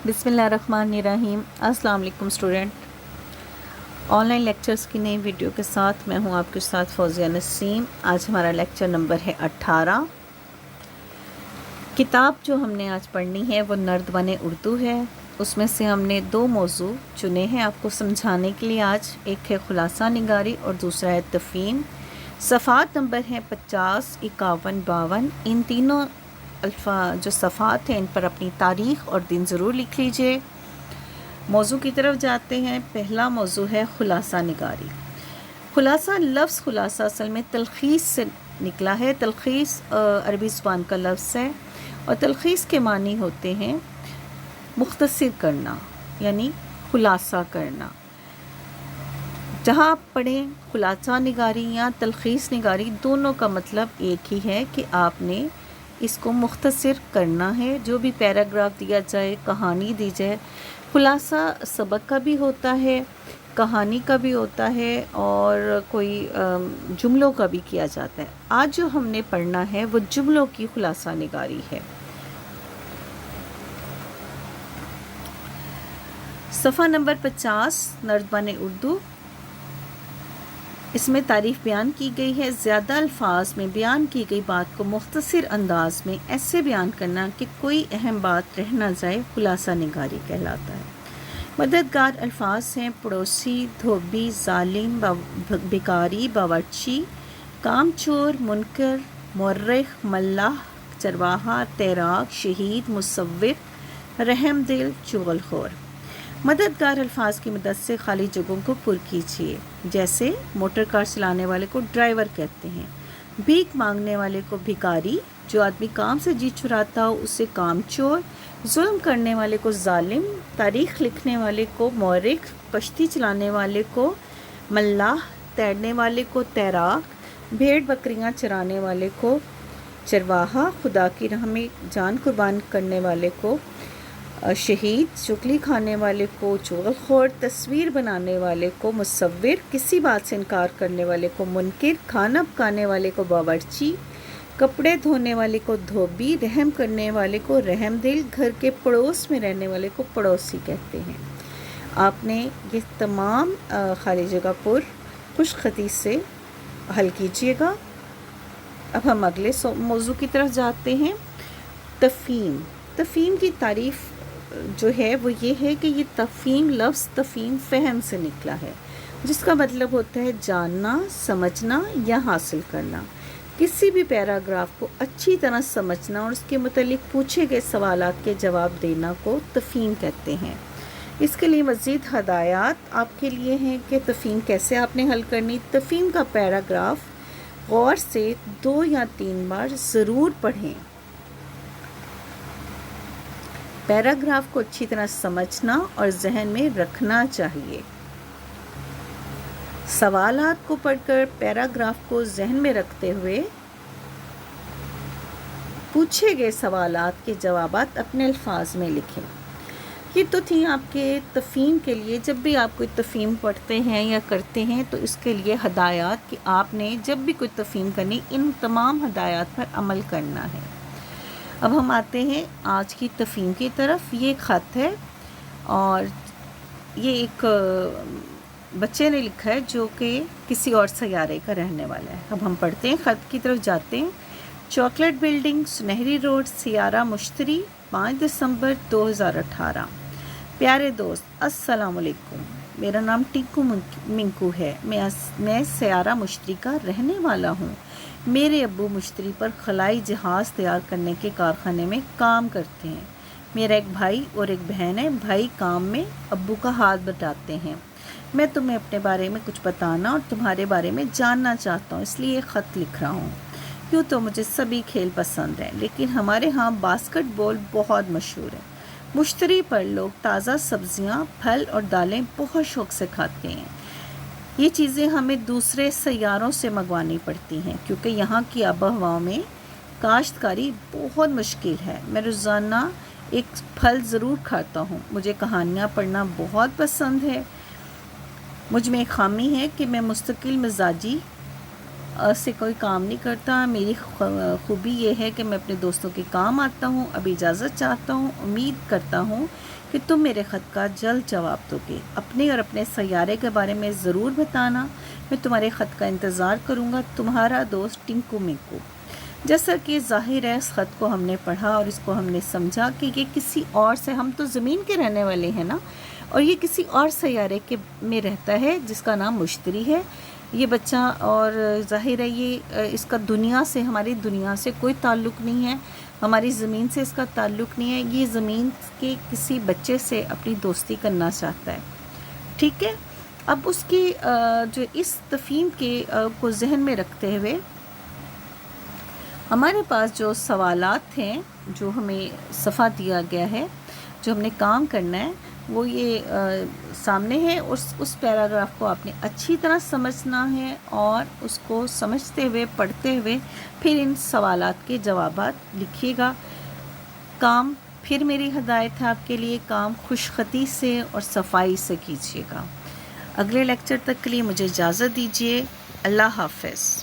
बिस्मिल्लाहिर्रहमानिर्रहीम। अस्सलाम वालेकुम स्टूडेंट। ऑनलाइन लेक्चर्स की नई वीडियो के साथ मैं हूं आपके साथ फौजिया नसीम। आज हमारा लेक्चर नंबर है 18। किताब जो हमने आज पढ़नी है वो नर्दवन उर्दू है। उसमें से हमने दो मौजू चुने हैं आपको समझाने के लिए आज। एक है खुलासा निगारी और दूसरा है तफ़हीम। सफ़ात नंबर है 50, 51, 52। इन तीनों जो सफ़ात हैं इन पर अपनी तारीख़ और दिन ज़रूर लिख लीजिए। मौजू की तरफ जाते हैं। पहला मौजू है खुलासा निगारी। खुलासा लफ्ज़ खुलासा असल में तलख़ीस से निकला है। तलख़ीस अरबी ज़ुबान का लफ्ज़ है और तलख़ीस के मानी होते हैं मुख्तसर करना, यानी खुलासा करना। जहाँ आप पढ़ें खुलासा निगारी या तलख़ीस निगारी, दोनों का मतलब एक ही है कि आपने इसको मुख्तसर करना है। जो भी पैराग्राफ दिया जाए, कहानी दी जाए, खुलासा सबक का भी होता है, कहानी का भी होता है और कोई जुमलों का भी किया जाता है। आज जो हमने पढ़ना है वो जुमलों की खुलासा निगारी है। सफ़ा नंबर 50 नर्दवन उर्दू। इसमें तारीफ़ बयान की गई है। ज़्यादा अल्फाज में बयान की गई बात को मुख्तसर अंदाज में ऐसे बयान करना कि कोई अहम बात रह ना जाए, खुलासा निगारी कहलाता है। मददगार अल्फाज हैं पड़ोसी, धोबी, जालिम, भिखारी, बावर्ची, कामचोर, मुनकर, मुर्रिख, मल्लाह, चरवाहा, तैराक, शहीद, मुसव्विर, रहमदिल, चुगलखोर। मददगार अल्फाज की मदद से खाली जगहों को पुर कीजिए। जैसे मोटर कार चलाने वाले को ड्राइवर कहते हैं, भीख मांगने वाले को भिखारी, जो आदमी काम से जी चुराता हो उसे कामचोर, जुल्म करने वाले को जालिम, तारीख़ लिखने वाले को मौरिख, कश्ती चलाने वाले को मल्लाह, तैरने वाले को तैराक, भेड़ बकरियां चराने वाले को चरवाहा, खुदा की राह में जान कुर्बान करने वाले को शहीद, चुगली खाने वाले को चुगलखोर, तस्वीर बनाने वाले को मुसव्विर, किसी बात से इनकार करने वाले को मुनकिर, खाना पकाने वाले को बावर्ची, कपड़े धोने वाले को धोबी, रहम करने वाले को रहमदिल, घर के पड़ोस में रहने वाले को पड़ोसी कहते हैं। आपने ये तमाम खाली जगह पर खुशखती से हल कीजिएगा। अब हम अगले मौजू की तरफ जाते हैं। तफ़हीम। तफ़हीम की तारीफ़ जो है वो ये है कि ये तफ़हीम लफ्ज़ तफ़हीम फ़हम से निकला है, जिसका मतलब होता है जानना, समझना या हासिल करना। किसी भी पैराग्राफ को अच्छी तरह समझना और उसके मुतालिक पूछे गए सवालात के जवाब देना को तफ़हीम कहते हैं। इसके लिए मज़ीद हदायत आपके लिए हैं कि तफ़हीम कैसे आपने हल करनी। तफ़हीम का पैराग्राफ गौर से 2 या 3 बार ज़रूर पढ़ें। पैराग्राफ को अच्छी तरह समझना और जहन में रखना चाहिए। सवालात को पढ़कर पैराग्राफ को जहन में रखते हुए पूछे गए सवालात के जवाबात अपने अल्फाज में लिखें। ये तो थी आपके तफ़हीम के लिए। जब भी आप कोई तफ़हीम पढ़ते हैं या करते हैं तो इसके लिए हदायत कि आपने जब भी कोई तफ़हीम करनी, इन तमाम हदायत पर अमल करना है। अब हम आते हैं आज की तफ़हीम की तरफ। ये एक ख़त है और ये एक बच्चे ने लिखा है जो कि किसी और सैयारे का रहने वाला है। अब हम पढ़ते हैं, ख़त की तरफ जाते हैं। चॉकलेट बिल्डिंग, सुनहरी रोड, सियारा मुश्तरी, 5 दिसंबर 2018। प्यारे दोस्त, अस्सलाम वालेकुम। मेरा नाम टिक्कू मिंकू है। मैं सियारा मुश्तरी का रहने वाला हूँ। मेरे अब्बू मुश्तरी पर खलाई जहाज़ तैयार करने के कारखाने में काम करते हैं। मेरा एक भाई और एक बहन है। भाई काम में अब्बू का हाथ बटाते हैं। मैं तुम्हें अपने बारे में कुछ बताना और तुम्हारे बारे में जानना चाहता हूँ, इसलिए ख़त लिख रहा हूँ। यूँ तो मुझे सभी खेल पसंद हैं, लेकिन हमारे यहाँ बास्केटबॉल बहुत मशहूर है। मुश्तरी पर लोग ताज़ा सब्ज़ियाँ, फल और दालें बहुत शौक़ से खाते हैं। ये चीज़ें हमें दूसरे सैयारों से मंगवानी पड़ती हैं क्योंकि यहाँ की आबहवा में काश्तकारी बहुत मुश्किल है। मैं रोज़ाना एक फल ज़रूर खाता हूँ। मुझे कहानियाँ पढ़ना बहुत पसंद है। मुझ में एक ख़ामी है कि मैं मुस्तकिल मिजाजी سے کوئی کام نہیں کرتا. میری خوبی یہ ہے کہ میں اپنے دوستوں کے کام آتا ہوں. اب اجازت چاہتا ہوں. امید کرتا ہوں کہ تم میرے خط کا جلد جواب دو گے. اپنے اور اپنے سیارے کے بارے میں ضرور بتانا. میں تمہارے خط کا انتظار کروں گا. تمہارا دوست ٹنکو مینکو. جیسا کہ ظاہر ہے اس خط کو ہم نے پڑھا اور اس کو ہم نے سمجھا کہ یہ کسی اور سے، ہم تو زمین کے رہنے والے ہیں نا، اور یہ کسی اور سیارے کے میں رہتا ہے جس کا نام مشتری ہے یہ بچہ. اور ظاہر ہے یہ اس کا دنیا سے، ہماری دنیا سے کوئی تعلق نہیں ہے، ہماری زمین سے اس کا تعلق نہیں ہے. یہ زمین کے کسی بچے سے اپنی دوستی کرنا چاہتا ہے. ٹھیک ہے. اب اس کی جو اس تفہیم کے کو ذہن میں رکھتے ہوئے ہمارے پاس جو سوالات ہیں، جو ہمیں صفحہ دیا گیا ہے، جو ہم نے کام کرنا ہے، وہ یہ سامنے ہے. اس پیراگراف کو آپ نے اچھی طرح سمجھنا ہے اور اس کو سمجھتے ہوئے، پڑھتے ہوئے پھر ان سوالات کے جوابات لکھیے گا. کام پھر میری ہدایت ہے آپ کے لیے، کام خوش خطی سے اور صفائی سے کیجیے گا. اگلے لیکچر تک کے لیے مجھے اجازت دیجیے. اللہ حافظ.